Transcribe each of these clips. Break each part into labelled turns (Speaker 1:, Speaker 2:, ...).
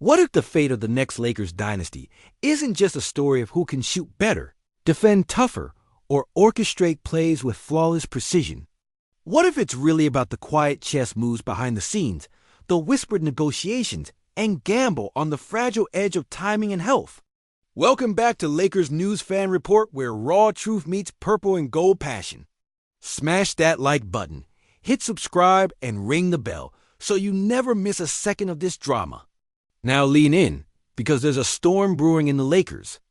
Speaker 1: What if the fate of the next Lakers dynasty isn't just a story of who can shoot better, defend tougher, or orchestrate plays with flawless precision? What if it's really about the quiet chess moves behind the scenes, the whispered negotiations, and gamble on the fragile edge of timing and health? Welcome back to Lakers News Fan Report, where raw truth meets purple and gold passion. Smash that like button, hit subscribe, and ring the bell so you never miss a second of this drama. Now lean in, because there's a storm brewing in the Lakers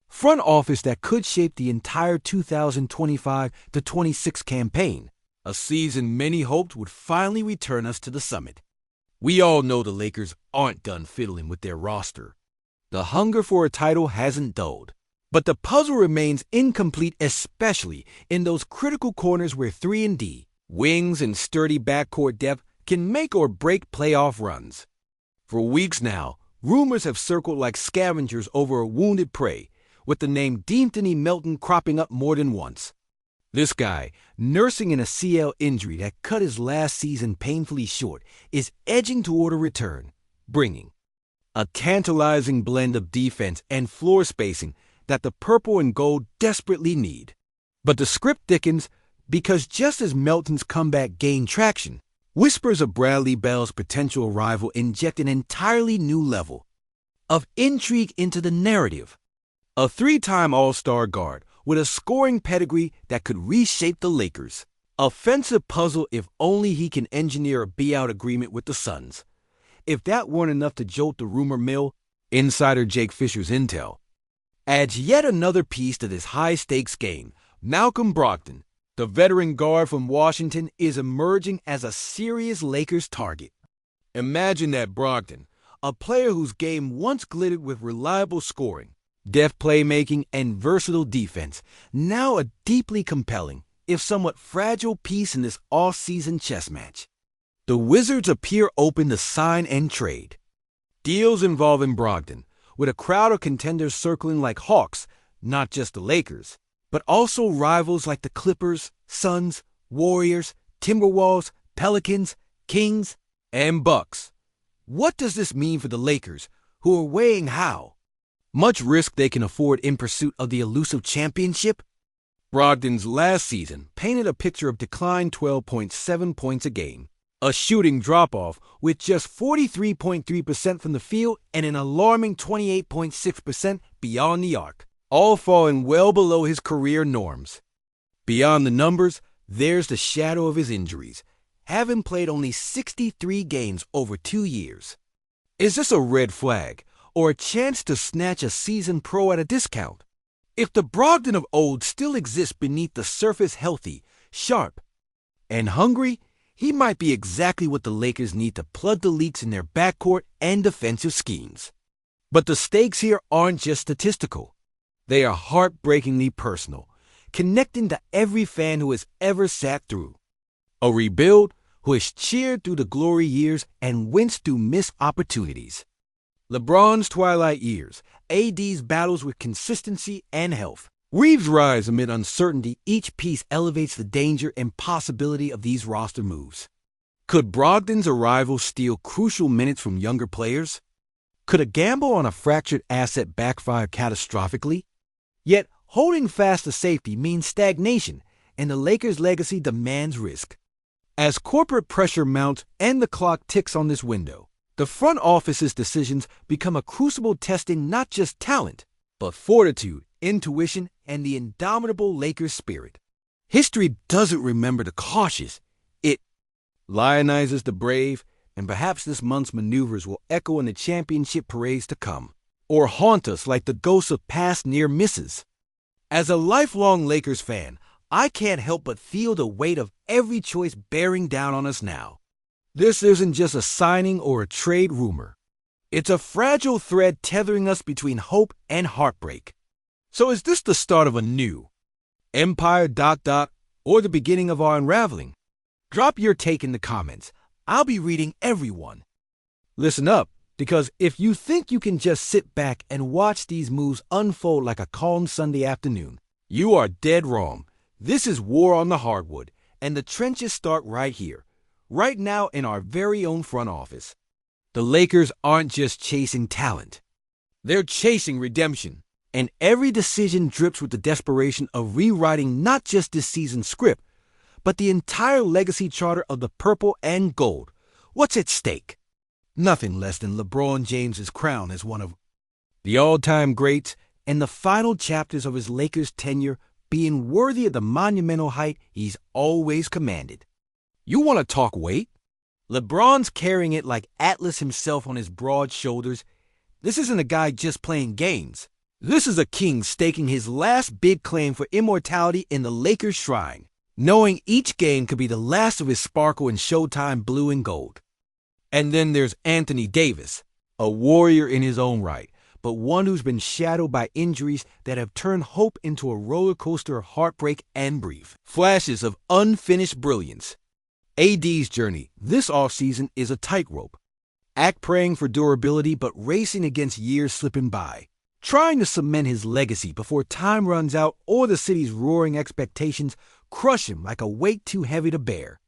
Speaker 1: front office that could shape the entire 2025-26 campaign, a season many hoped would finally return us to the summit. We all know the Lakers aren't done fiddling with their roster. The hunger for a title hasn't dulled, but the puzzle remains incomplete, especially in those critical corners where 3-and-D, wings, and sturdy backcourt depth can make or break playoff runs. For weeks now, rumors have circled like scavengers over a wounded prey, with the name De'Anthony Melton cropping up more than once. This guy, nursing an ACL injury that cut his last season painfully short, is edging toward a return, bringing a tantalizing blend of defense and floor spacing that the purple and gold desperately need. But the script thickens because just as Melton's comeback gained traction, whispers of Bradley Beal's potential arrival inject an entirely new level of intrigue into the narrative. A three-time All-Star guard with a scoring pedigree that could reshape the Lakers' offensive puzzle if only he can engineer a buyout agreement with the Suns. If that weren't enough to jolt the rumor mill, insider Jake Fisher's intel adds yet another piece to this high-stakes game. Malcolm Brogdon, the veteran guard from Washington, is emerging as a serious Lakers target. Imagine that Brogdon, a player whose game once glittered with reliable scoring, deft playmaking, and versatile defense, now a deeply compelling, if somewhat fragile piece in this all-season chess match. The Wizards appear open to sign and trade deals involving Brogdon, with a crowd of contenders circling like hawks, not just the Lakers, but also rivals like the Clippers, Suns, Warriors, Timberwolves, Pelicans, Kings, and Bucks. What does this mean for the Lakers, who are weighing how much risk they can afford in pursuit of the elusive championship? Brogdon's last season painted a picture of decline 12.7 points a game, a shooting drop-off with just 43.3% from the field and an alarming 28.6% beyond the arc, all falling well below his career norms. Beyond the numbers, there's the shadow of his injuries, having played only 63 games over 2 years. Is this a red flag, or a chance to snatch a seasoned pro at a discount? If the Brogdon of old still exists beneath the surface, healthy, sharp, and hungry, he might be exactly what the Lakers need to plug the leaks in their backcourt and defensive schemes. But the stakes here aren't just statistical. They are heartbreakingly personal, connecting to every fan who has ever sat through a rebuild, who has cheered through the glory years and winced through missed opportunities. LeBron's twilight years, AD's battles with consistency and health, Reeves' rise amid uncertainty. Each piece elevates the danger and possibility of these roster moves. Could Brogdon's arrival steal crucial minutes from younger players? Could a gamble on a fractured asset backfire catastrophically? Yet, holding fast to safety means stagnation, and the Lakers' legacy demands risk. As corporate pressure mounts and the clock ticks on this window, the front office's decisions become a crucible testing not just talent, but fortitude, intuition, and the indomitable Lakers spirit. History doesn't remember the cautious. It lionizes the brave, and perhaps this month's maneuvers will echo in the championship parades to come, or haunt us like the ghosts of past near misses. As a lifelong Lakers fan, I can't help but feel the weight of every choice bearing down on us now. This isn't just a signing or a trade rumor. It's a fragile thread tethering us between hope and heartbreak. So is this the start of a new empire ... or the beginning of our unraveling? Drop your take in the comments. I'll be reading everyone. Listen up, because if you think you can just sit back and watch these moves unfold like a calm Sunday afternoon, you are dead wrong. This is war on the hardwood, and the trenches start right here, right now in our very own front office. The Lakers aren't just chasing talent. They're chasing redemption. And every decision drips with the desperation of rewriting not just this season's script, but the entire legacy charter of the purple and gold. What's at stake? Nothing less than LeBron James's crown as one of the all-time greats and the final chapters of his Lakers tenure being worthy of the monumental height he's always commanded. You want to talk weight? LeBron's carrying it like Atlas himself on his broad shoulders. This isn't a guy just playing games. This is a king staking his last big claim for immortality in the Lakers' shrine, knowing each game could be the last of his sparkle and Showtime blue and gold. And then there's Anthony Davis, a warrior in his own right, but one who's been shadowed by injuries that have turned hope into a roller coaster of heartbreak and brief flashes of unfinished brilliance. AD's journey this offseason is a tightrope. Act praying for durability but racing against years slipping by, trying to cement his legacy before time runs out or the city's roaring expectations crush him like a weight too heavy to bear.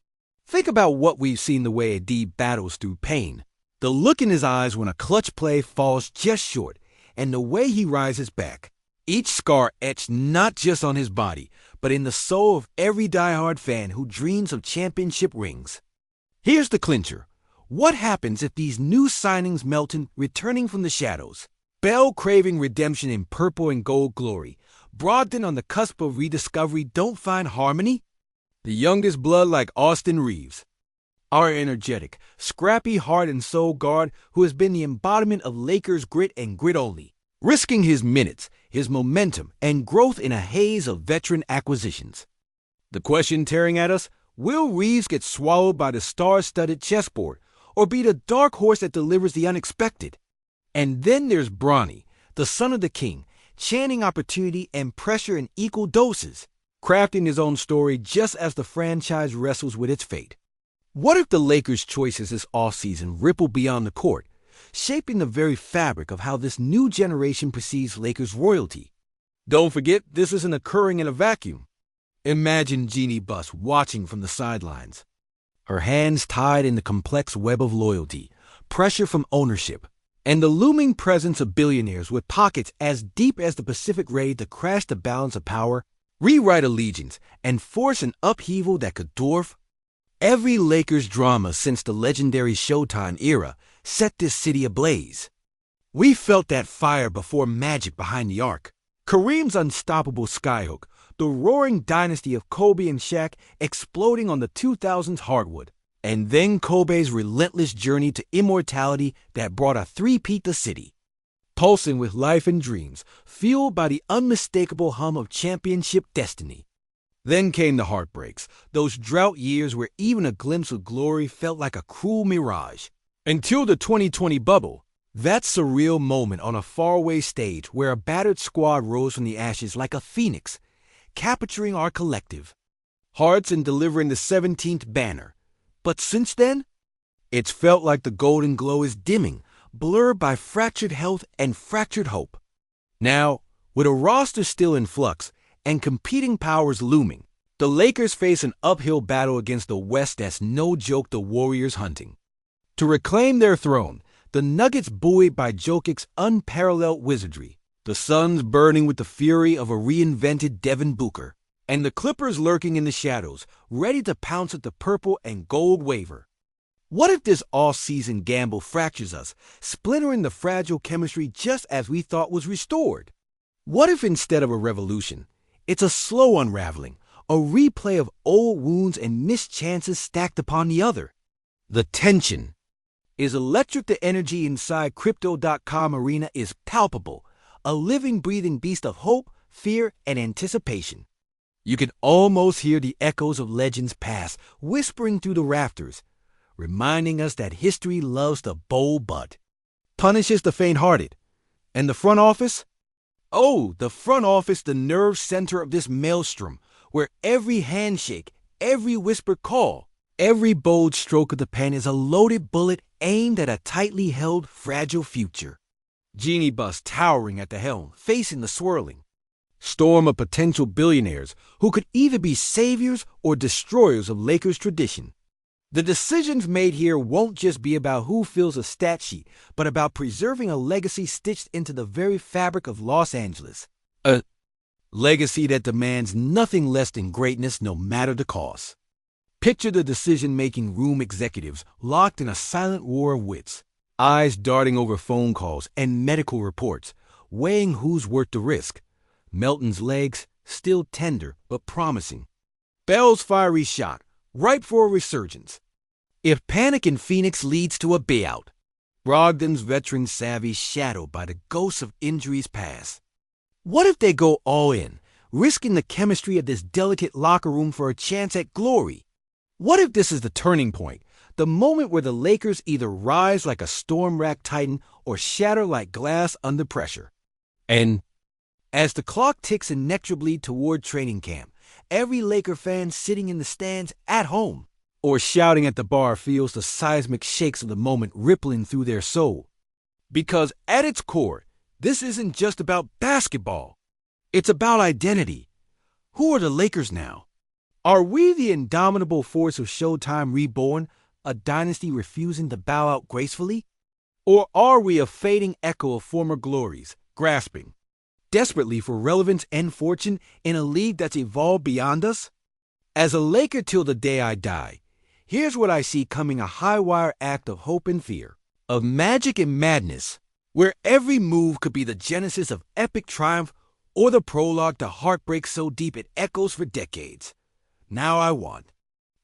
Speaker 1: Think about what we've seen the way AD battles through pain, the look in his eyes when a clutch play falls just short, and the way he rises back. Each scar etched not just on his body, but in the soul of every diehard fan who dreams of championship rings. Here's the clincher. What happens if these new signings Melton returning from the shadows? Bell craving redemption in purple and gold glory. Brogdon on the cusp of rediscovery don't find harmony? The youngest blood like Austin Reeves. Our energetic, scrappy heart and soul guard who has been the embodiment of Lakers grit and grit only, risking his minutes, his momentum, and growth in a haze of veteran acquisitions. The question tearing at us, will Reeves get swallowed by the star-studded chessboard or be the dark horse that delivers the unexpected? And then there's Bronny, the son of the king, chanting opportunity and pressure in equal doses, crafting his own story just as the franchise wrestles with its fate. What if the Lakers' choices this offseason ripple beyond the court, shaping the very fabric of how this new generation perceives Lakers royalty? Don't forget, this isn't occurring in a vacuum. Imagine Jeannie Buss watching from the sidelines, her hands tied in the complex web of loyalty, pressure from ownership, and the looming presence of billionaires with pockets as deep as the Pacific ready to crash the balance of power, rewrite allegiance, and force an upheaval that could dwarf every Lakers drama since the legendary Showtime era set this city ablaze. We felt that fire before Magic behind the arc, Kareem's unstoppable skyhook, the roaring dynasty of Kobe and Shaq exploding on the 2000s hardwood, and then Kobe's relentless journey to immortality that brought a three-peat to city, pulsing with life and dreams, fueled by the unmistakable hum of championship destiny. Then came the heartbreaks, those drought years where even a glimpse of glory felt like a cruel mirage. Until the 2020 bubble, that surreal moment on a faraway stage where a battered squad rose from the ashes like a phoenix, capturing our collective hearts and delivering the 17th banner. But since then, it's felt like the golden glow is dimming, blurred by fractured health and fractured hope. Now, with a roster still in flux and competing powers looming, the Lakers face an uphill battle against the West that's no joke the Warriors hunting. To reclaim their throne, the Nuggets buoyed by Jokic's unparalleled wizardry, the Suns burning with the fury of a reinvented Devin Booker, and the Clippers lurking in the shadows, ready to pounce at the purple and gold waiver. What if this all-season gamble fractures us, splintering the fragile chemistry just as we thought was restored? What if instead of a revolution, it's a slow unraveling, a replay of old wounds and missed chances stacked upon the other? The tension is electric. The energy inside Crypto.com arena is palpable, a living, breathing beast of hope, fear, and anticipation. You can almost hear the echoes of legends past whispering through the rafters, reminding us that history loves the bold but punishes the faint-hearted. And the front office? Oh, the front office, the nerve center of this maelstrom, where every handshake, every whispered call, every bold stroke of the pen is a loaded bullet aimed at a tightly held, fragile future. Jeannie Buss towering at the helm, facing the swirling storm of potential billionaires who could either be saviors or destroyers of Lakers tradition. The decisions made here won't just be about who fills a stat sheet, but about preserving a legacy stitched into the very fabric of Los Angeles. A legacy that demands nothing less than greatness no matter the cost. Picture the decision-making room executives locked in a silent war of wits, eyes darting over phone calls and medical reports, weighing who's worth the risk. Melton's legs, still tender but promising. Bell's fiery shot, ripe for a resurgence. If panic in Phoenix leads to a payout, Brogdon's veteran savvy shadowed by the ghosts of injuries past. What if they go all in, risking the chemistry of this delicate locker room for a chance at glory? What if this is the turning point, the moment where the Lakers either rise like a storm-racked titan or shatter like glass under pressure? And as the clock ticks inexorably toward training camp, every Laker fan sitting in the stands at home or shouting at the bar feels the seismic shakes of the moment rippling through their soul. Because at its core, this isn't just about basketball. It's about identity. Who are the Lakers now? Are we the indomitable force of Showtime reborn, a dynasty refusing to bow out gracefully? Or are we a fading echo of former glories, grasping desperately for relevance and fortune in a league that's evolved beyond us? As a Laker till the day I die, here's what I see coming: a high-wire act of hope and fear, of magic and madness, where every move could be the genesis of epic triumph or the prologue to heartbreak so deep it echoes for decades. Now I want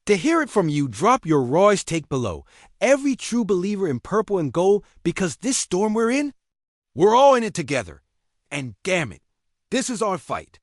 Speaker 1: to hear it from you. Drop your rawest take below. Every true believer in purple and gold, because this storm we're in, we're all in it together. And damn it, this is our fight.